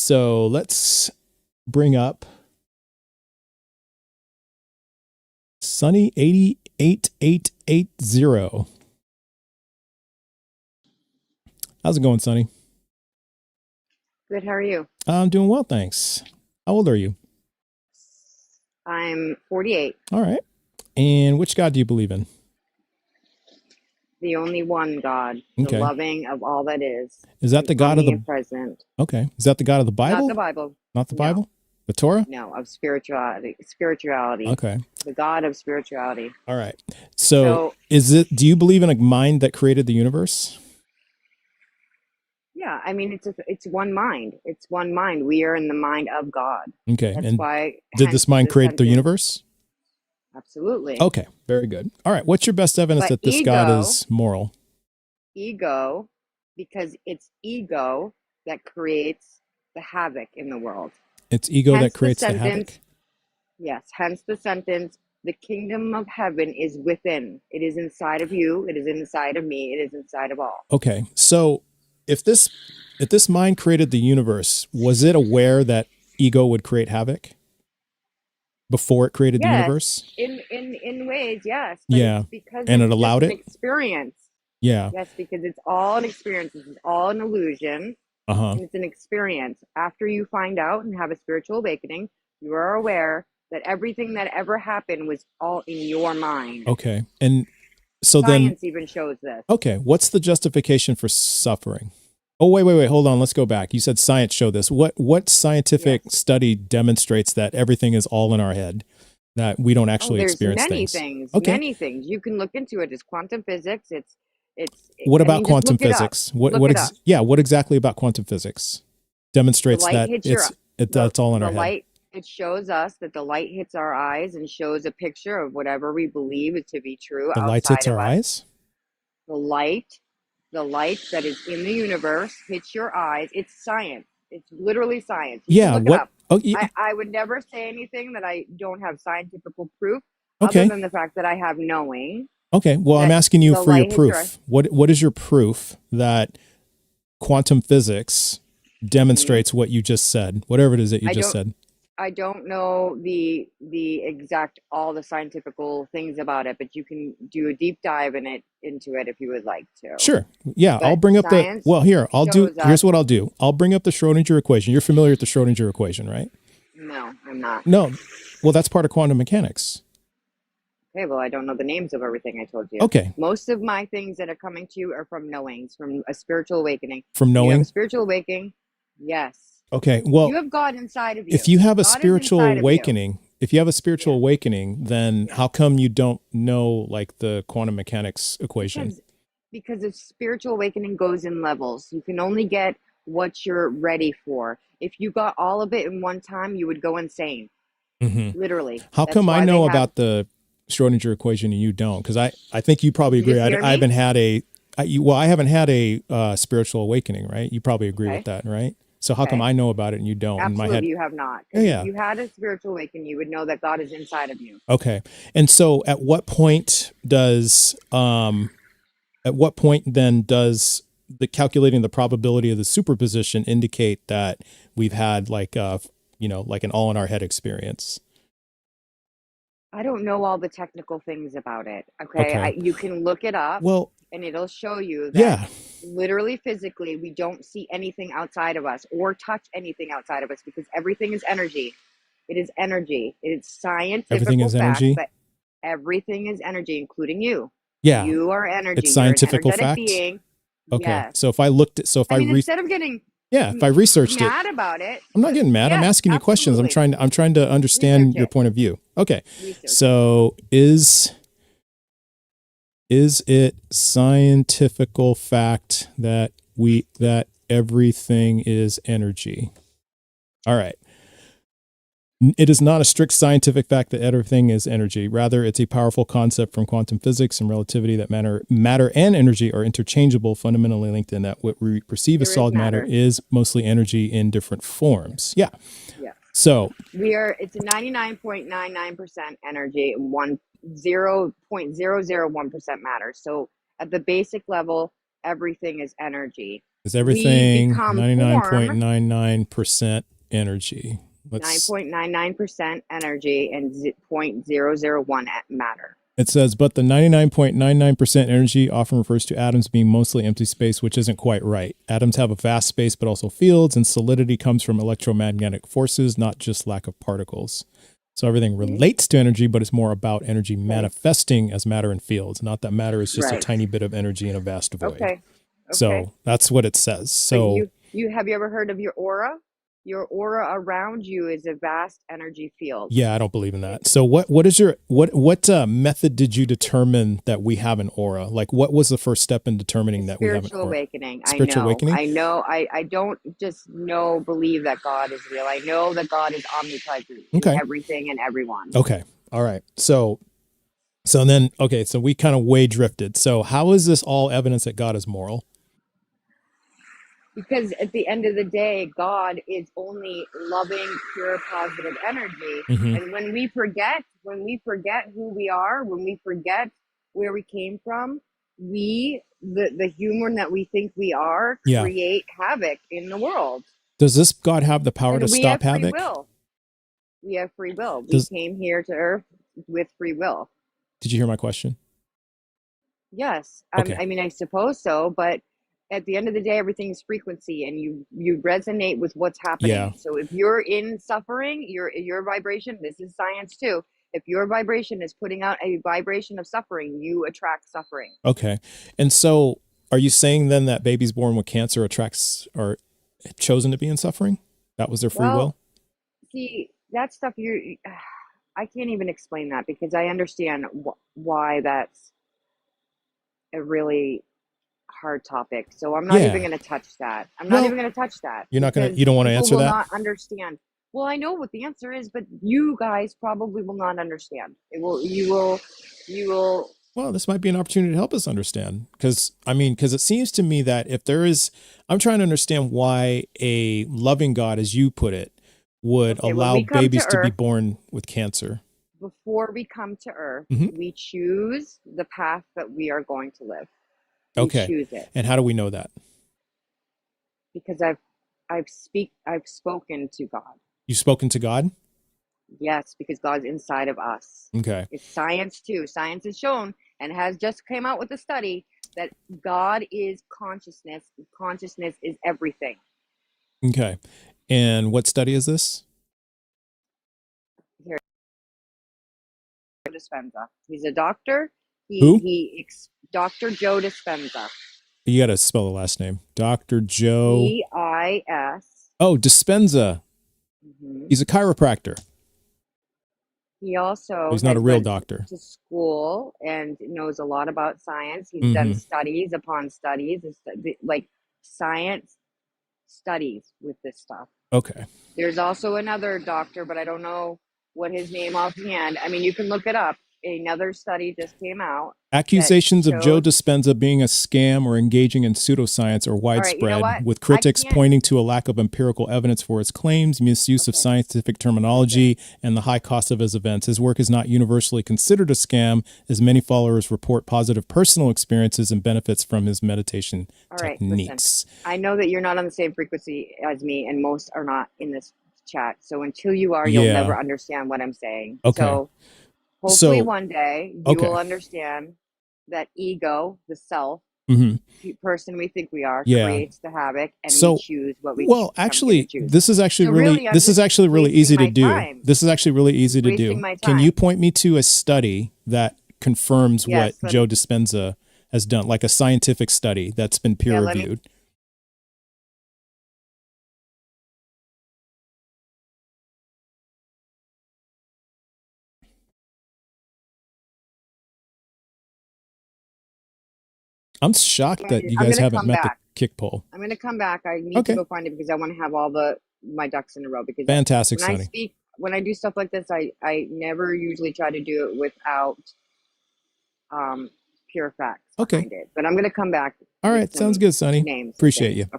So let's bring up Sunny 88880. How's it going, Sunny? Good, how are you? I'm doing well, thanks. How old are you? I'm 48, All right. And which God do you believe in? the only one God, the Okay. loving of all that Is that and the God of the omnipresent. Okay. Is that the God of the Not the Bible? Bible. Not the No, Bible? The Torah? no, of spirituality. Spirituality. Okay. The God of spirituality. All right. So So, do you believe in a mind that created the universe? yeah, I mean, it's one mind. It's one mind. We are in the mind of God. Okay. That's And why, did hence this mind the create the sentence. universe? Absolutely. Okay. Very good. All right. What's your best evidence But that this God is moral? ego, because it's ego that creates the havoc in the world. It's ego that Hence the creates the sentence. havoc? Yes, hence the sentence, the kingdom of heaven is within. It is inside of you. It is inside of me. It is inside of all. Okay. So if this mind created the universe, was it aware that ego would create havoc before it created the Yes, universe? in ways, yes, but Yeah. it's because And it it's just allowed an it? experience. Yeah. Yes, because it's all an experience. It's all an illusion, Uh-huh. and it's an experience. After you find out and have a spiritual awakening, you are aware that everything that ever happened was all in your mind. Okay. And so then, Science even shows this. okay, what's the justification for suffering? Oh, wait, hold on. Let's go back. You said science showed this. What scientific Yes. study demonstrates that everything is all in our head, that we don't Oh, actually there's experience many things? things, Okay. many things. You can look into it. It's quantum physics. What I about mean, just quantum look it up. physics? Look it up. What exactly about quantum physics The demonstrates light that hits that's all in the our head? light, it shows us that the light hits our eyes and shows a picture of whatever we believe is to be true The light hits outside of our us. eyes? The light, the light that is in the universe hits your eyes. It's science. It's literally science. You can Yeah, look it what? up. Oh, yeah. I would never say anything that I don't have scientific proof, other Okay. than the fact that I have knowing Okay. Well, I'm that asking you the for your light hits your eyes. proof. What is your proof that quantum physics Mhm. demonstrates what you just said? Whatever it is that you I just don't said. I don't know the exact all the scientific things about it, but you can do a deep dive into it if you would like to. Sure. Yeah, I'll But bring up science shows here's us. what I'll do. I'll bring up the Schrödinger equation. You're familiar with the Schrödinger equation, right? No, I'm not. No. Well, that's part of quantum mechanics. Okay, well, I don't know the names of everything I told you. Okay. Most of my things that are coming to you are from knowings, from a spiritual awakening. From When you have a knowing. spiritual awakening, yes, Okay. you Well, have God inside of if you. you have a God is spiritual inside of you. awakening, Yes, then yes. how come you don't know like the quantum mechanics equation? Because a spiritual awakening goes in levels. You can only get what you're ready for. If you got all of it in one time, you would go insane. Hmm. Literally. How That's come I why they know have. about the Schrodinger equation and you don't? Because I think you probably You agree. just hear I haven't me? had I haven't had a spiritual awakening, right? You probably agree with Okay. that, right? So how come Okay. I know about it and you don't? In my Absolutely, head, you have not. yeah, Because if yeah. you had a spiritual awakening, you would know that God is inside of you. Okay. And so at what point then does the calculating the probability of the superposition indicate that we've had like like an all in our head experience? I don't know all the technical things about it. Okay. Okay. You can look it up Well, and it'll show you that yeah. literally physically we don't see anything outside of us or touch anything outside of us because everything is energy. It is energy. It is Everything scientific is fact energy. that everything is energy, including you. Yeah. You are energy. It's You're an scientific energetic fact. being. Okay. Yes. So if I looked at, so if I I mean, re, instead of getting yeah, if I researched it, mad about it, I'm not getting mad. I'm yes, asking you questions. absolutely. I'm trying to Research understand your it. point of view. Okay. Research it. So is it scientifical fact that that everything is energy? All right. It is not a strict scientific fact that everything is energy. Rather, it's a powerful concept from quantum physics and relativity that matter and energy are interchangeable, fundamentally linked in that what we perceive as There is solid matter matter. is mostly energy in different forms. Yeah. Yeah. So, It's 99.99% energy and 0.001% matter. So at the basic level, everything is energy. Is We everything become form 99.99% energy? Let's 9.99% energy and 0.001 matter. It says, but the 99.99% energy often refers to atoms being mostly empty space, which isn't quite right. Atoms have a vast space, but also fields, and solidity comes from electromagnetic forces, not just lack of particles. So everything relates to energy, but it's more about energy manifesting as matter in fields, not that matter is just a tiny bit of energy in a vast void. Okay. So that's what it says. So you have you ever heard of your aura? Your aura around you is a vast energy field. Yeah, I don't believe in that. So what is your what method did you determine that we have an aura? Like, what was the first step in determining that we have an aura? Spiritual awakening. Spiritual awakening? I don't just believe that God is real. I know that God is omnipresent in everything and everyone. Okay. All right. So then, okay, so we kind of way drifted. So how is this all evidence that God is moral? Because at the end of the day, God is only loving, pure, positive energy. And when we forget who we are, when we forget where we came from, the human that we think we are create havoc in the world. Does this God have the power to stop havoc? We have free will. We came here to Earth with free will. Did you hear my question? Yes. I mean, I suppose so, but at the end of the day, everything's frequency, and you resonate with what's happening. Yeah. So if you're in suffering, your vibration, this is science too. If your vibration is putting out a vibration of suffering, you attract suffering. Okay. And so are you saying then that babies born with cancer attracts or chosen to be in suffering? That was their free will? See, that stuff I can't even explain that, because I understand why that's a really hard topic. So I'm not even going to touch that. I'm not even going to touch that. You're not going to, you don't want to answer that? People will not understand. Well, I know what the answer is, but you guys probably will not understand. You will. Well, this might be an opportunity to help us understand. Because it seems to me that if there is, I'm trying to understand why a loving God, as you put it, would allow babies to be born with cancer. Before we come to Earth, we choose the path that we are going to live. We choose it. And how do we know that? Because I've spoken to God. You've spoken to God? Yes, because God's inside of us. Okay. It's science too. Science has shown and has just came out with a study that God is consciousness. Consciousness is everything. Okay. And what study is this? Here. Dispenza. He's a doctor. Who? Dr. Joe Dispenza. You got to spell the last name. Dr. Joe. D-I-S. Oh, Dispenza. He's a chiropractor. He also he's not a real doctor. To school and knows a lot about science. He's done studies upon studies, like science studies with this stuff. Okay. There's also another doctor, but I don't know what his name offhand. I mean, you can look it up. Another study just came out. Accusations of Joe Dispenza being a scam or engaging in pseudoscience are widespread, with critics pointing to a lack of empirical evidence for his claims, misuse of scientific terminology, and the high cost of his events. His work is not universally considered a scam, as many followers report positive personal experiences and benefits from his meditation techniques. Listen, I know that you're not on the same frequency as me, and most are not in this chat. So until you are, you'll never understand what I'm saying. Okay. So hopefully one day you will understand that ego, the self, person we think we are, creates the havoc, and we choose what we choose. Well, actually, this is actually really easy to do. This is actually really easy to do. Can you point me to a study that confirms what Joe Dispenza has done, like a scientific study that's been peer reviewed? I'm shocked that you guys haven't met the kick pole. I'm going to come back. I need to go find it because I want to have all my ducks in a row. Because fantastic, Sonny. When I do stuff like this, I never usually try to do it without pure facts behind it. But I'm going to come back. All right, sounds good, Sonny. Appreciate you. Okay.